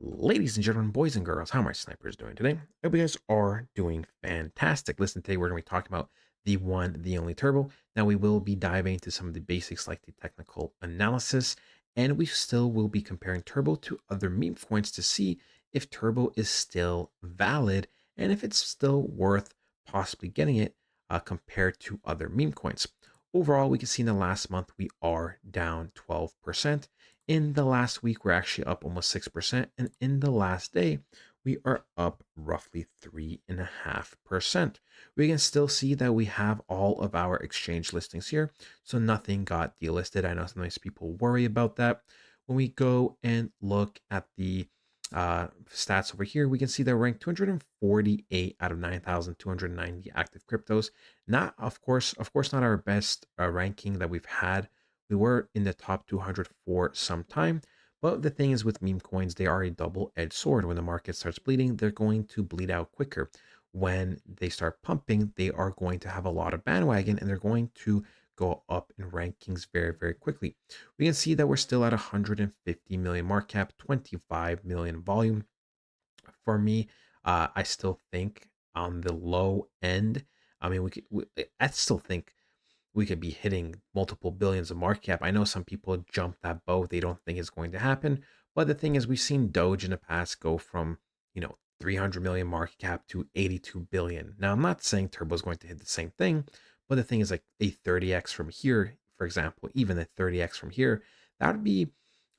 Ladies and gentlemen, boys and girls, how are my snipers doing today? I hope you guys are doing fantastic. Listen, today we're going to be talking about the one, the only turbo. Now we will be diving into some of the basics like the technical analysis, and we still will be comparing turbo to other meme coins to see if turbo is still valid and if it's still worth possibly getting it compared to other meme coins. Overall, we can see in the last month we are down 12%. In the last week, we're actually up almost 6%. And in the last day, we are up roughly 3.5%. We can still see that we have all of our exchange listings here. So nothing got delisted. I know sometimes people worry about that. When we go and look at the stats over here, we can see that we're ranked 248 out of 9,290 active cryptos. Not, of course, not our best ranking that we've had. We were in the top 200 for some time. But the thing is with meme coins, they are a double-edged sword. When the market starts bleeding, they're going to bleed out quicker. When they start pumping, they are going to have a lot of bandwagon and they're going to go up in rankings very, very quickly. We can see that we're still at 150 million market cap, 25 million volume. For me, I still think on the low end, I mean, I still think we could be hitting multiple billions of market cap. I know some people jump that boat. They don't think it's going to happen. But the thing is, we've seen Doge in the past go from, 300 million market cap to 82 billion. Now, I'm not saying Turbo is going to hit the same thing, but the thing is like a 30x from here, for example, even a 30x from here, that would be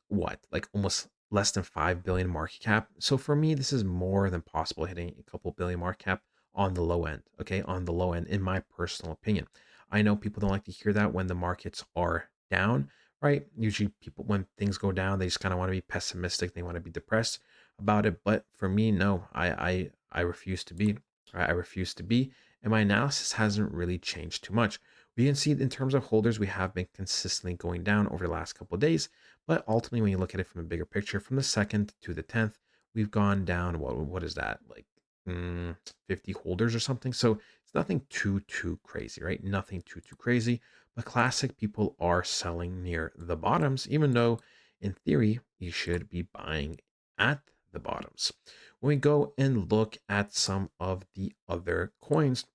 what, like almost less than 5 billion market cap. So for me, this is more than possible hitting a couple billion market cap on the low end. Okay. On the low end, in my personal opinion. I know people don't like to hear that when the markets are down, right? Usually people, when things go down, they just kind of want to be pessimistic. They want to be depressed about it. But for me, no, I refuse to be. I refuse to be. And my analysis hasn't really changed too much. We can see in terms of holders, we have been consistently going down over the last couple of days. But ultimately, when you look at it from a bigger picture, from the 2nd to the 10th, we've gone down. What is that? Like 50 holders or something. So it's nothing too crazy, right? Nothing too crazy. But classic people are selling near the bottoms, even though in theory you should be buying at the bottoms. When we go and look at some of the other coins,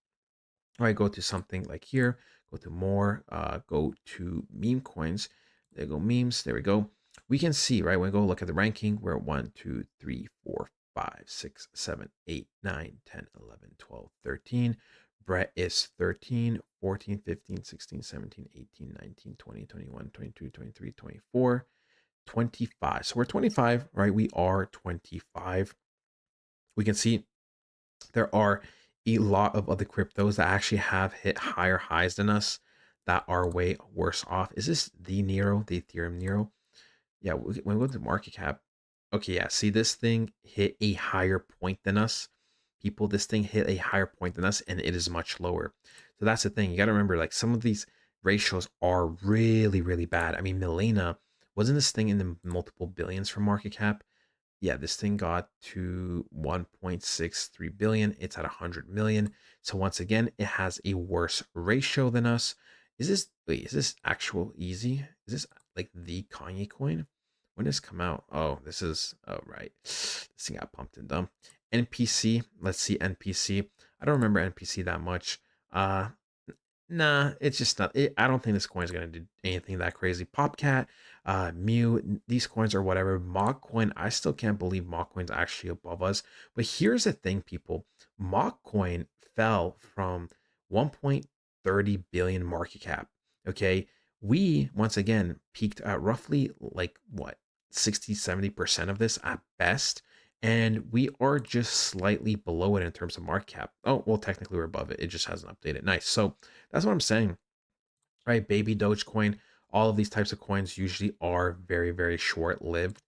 all right, go to something like here, go to more, go to meme coins. There go memes. There we go. We can see, right? When we go look at the ranking, we're 1, 2, 3, 4, 5, 6, 7, 8, 9, 10, 11, 12, 13. Brett is 13, 14, 15, 16, 17, 18, 19, 20, 21, 22, 23, 24, 25. So we're 25, right? We are 25. We can see there are a lot of other cryptos that actually have hit higher highs than us that are way worse off. Is this the Nero, the Ethereum Nero? Yeah, when we go to market cap, okay, yeah, see this thing hit a higher point than us. People, this thing hit a higher point than us and it is much lower. So that's the thing. You got to remember, like some of these ratios are really, really bad. I mean, Milena, wasn't this thing in the multiple billions for market cap? Yeah, this thing got to 1.63 billion. It's at 100 million. So once again, it has a worse ratio than us. Is this actual easy? Is this like the Kanye coin? When does this come out? Oh, this is, oh, right. This thing got pumped and dumped. NPC, let's see NPC. I don't remember NPC that much. Uh, Nah, it's just not. I don't think this coin is going to do anything that crazy. Popcat, Mew, these coins or whatever. Mock coin, I still can't believe Mock coin's actually above us. But here's the thing, people. Mock coin fell from 1.30 billion market cap. Okay. We, once again, peaked at roughly like what, 60-70% of this at best. And we are just slightly below it in terms of market cap. Oh, well, technically we're above it. It just hasn't updated. Nice. So that's what I'm saying, right? Baby Dogecoin, all of these types of coins usually are very, very short lived,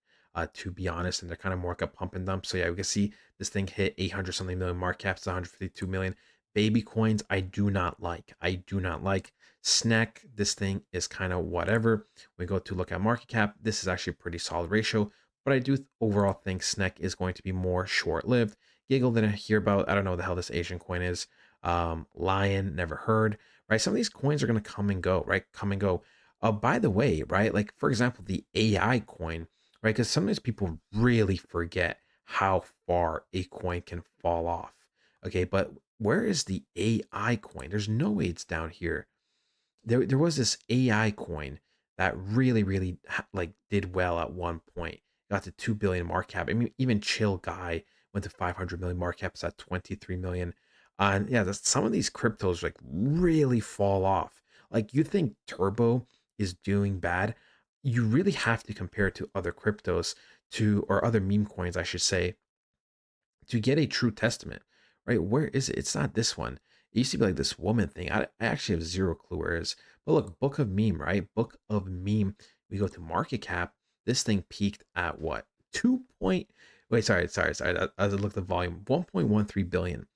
to be honest, and they're kind of more like a pump and dump. So yeah, we can see this thing hit 800 something million market cap, it's 152 million. Baby coins, I do not like. I do not like. Snack, this thing is kind of whatever. We go to look at market cap. This is actually a pretty solid ratio, but I do overall think Snack is going to be more short lived. Giggle didn't hear about. I don't know what the hell this Asian coin is. Lion, never heard, right? Some of these coins are going to come and go, right? Come and go. By the way, right? Like, for example, the AI coin, right? Because sometimes people really forget how far a coin can fall off. Okay, but where is the AI coin? There's no way it's down here. There was this AI coin that really like did well at one point. Got to 2 billion market cap. I mean, even Chill Guy went to 500 million market caps at 23 million. And yeah, some of these cryptos like really fall off. Like you think Turbo is doing bad, you really have to compare it to other cryptos to or other meme coins, I should say, to get a true testament, right? Where is it? It's not this one. It used to be like this woman thing. I actually have zero clue where it is. But look, Book of Meme, right? Book of Meme. We go to market cap. This thing peaked at what? 2 point. Wait, sorry. As I looked at volume, 1.13 billion.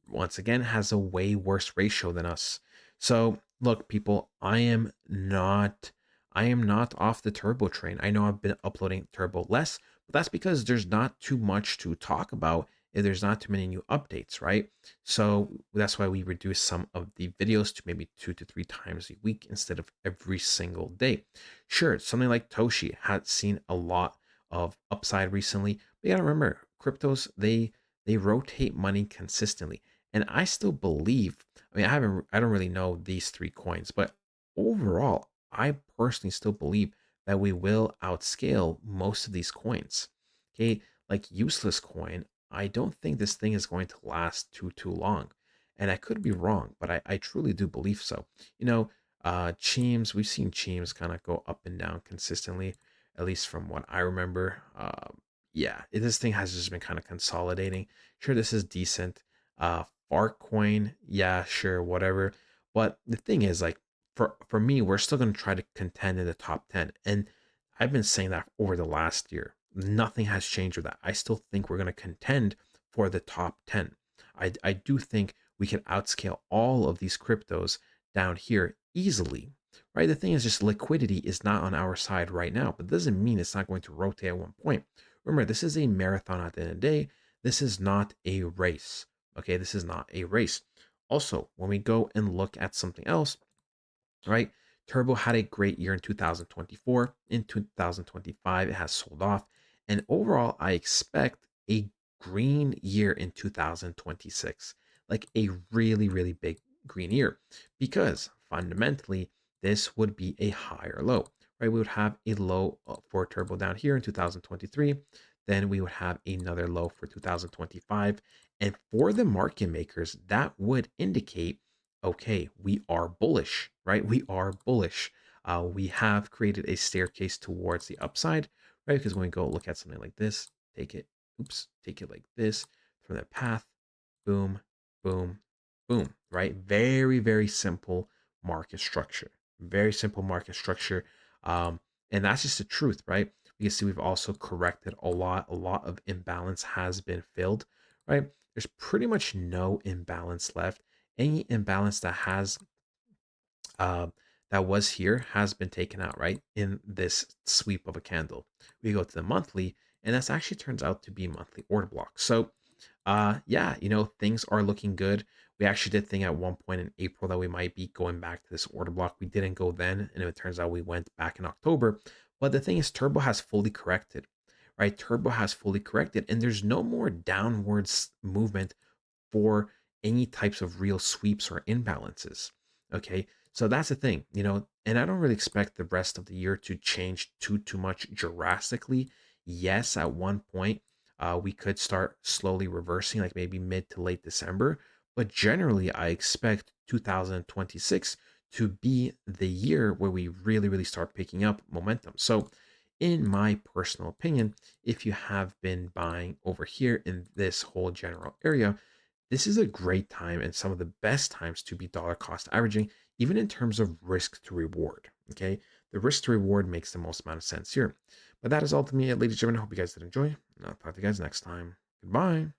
Once again, has a way worse ratio than us. So look, people, I am not off the turbo train. I know I've been uploading turbo less, but that's because there's not too much to talk about if there's not too many new updates, right? So that's why we reduce some of the videos to maybe 2 to 3 times a week instead of every single day. Sure, something like Toshi had seen a lot of upside recently, but you gotta remember, cryptos they rotate money consistently, and I still believe. I mean, I don't really know these three coins, but overall, I personally still believe that we will outscale most of these coins. Okay, like useless coin, I don't think this thing is going to last too long. And I could be wrong, but I truly do believe so. You know, Cheems, we've seen Cheems kind of go up and down consistently, at least from what I remember. Yeah, this thing has just been kind of consolidating. Sure, this is decent. Farcoin, yeah, sure, whatever. But the thing is, like, for me, we're still going to try to contend in the top 10. And I've been saying that over the last year. Nothing has changed with that. I still think we're going to contend for the top 10. I do think we can outscale all of these cryptos down here easily, right? The thing is just liquidity is not on our side right now, but doesn't mean it's not going to rotate at one point. Remember, this is a marathon at the end of the day. This is not a race. Okay, this is not a race. Also, when we go and look at something else, right? Turbo had a great year in 2024. In 2025, it has sold off. And overall, I expect a green year in 2026, like a really big green year, because fundamentally, this would be a higher low, right? We would have a low for Turbo down here in 2023. Then we would have another low for 2025. And for the market makers, that would indicate okay, we are bullish, right? We are bullish. We have created a staircase towards the upside, right? Because when we go look at something like this, take it, take it like this from the path, boom, boom, boom, right? Very simple market structure. Very simple market structure. And that's just the truth, right? We can see we've also corrected a lot. A lot of imbalance has been filled, right? There's pretty much no imbalance left. Any imbalance uh, that was here has been taken out, right? In this sweep of a candle. We go to the monthly, and that's actually turns out to be monthly order block. So yeah, things are looking good. We actually did think at one point in April that we might be going back to this order block. We didn't go then, and it turns out we went back in October. But the thing is, Turbo has fully corrected, right? Turbo has fully corrected, and there's no more downwards movement for any types of real sweeps or imbalances. Okay, so that's the thing, and I don't really expect the rest of the year to change too much drastically. Yes, at one point, we could start slowly reversing, like maybe mid to late December. But generally, I expect 2026 to be the year where we really start picking up momentum. So, in my personal opinion, if you have been buying over here in this whole general area, this is a great time and some of the best times to be dollar cost averaging, even in terms of risk to reward. Okay. The risk to reward makes the most amount of sense here. But that is all to me, ladies and gentlemen. I hope you guys did enjoy. And I'll talk to you guys next time. Goodbye.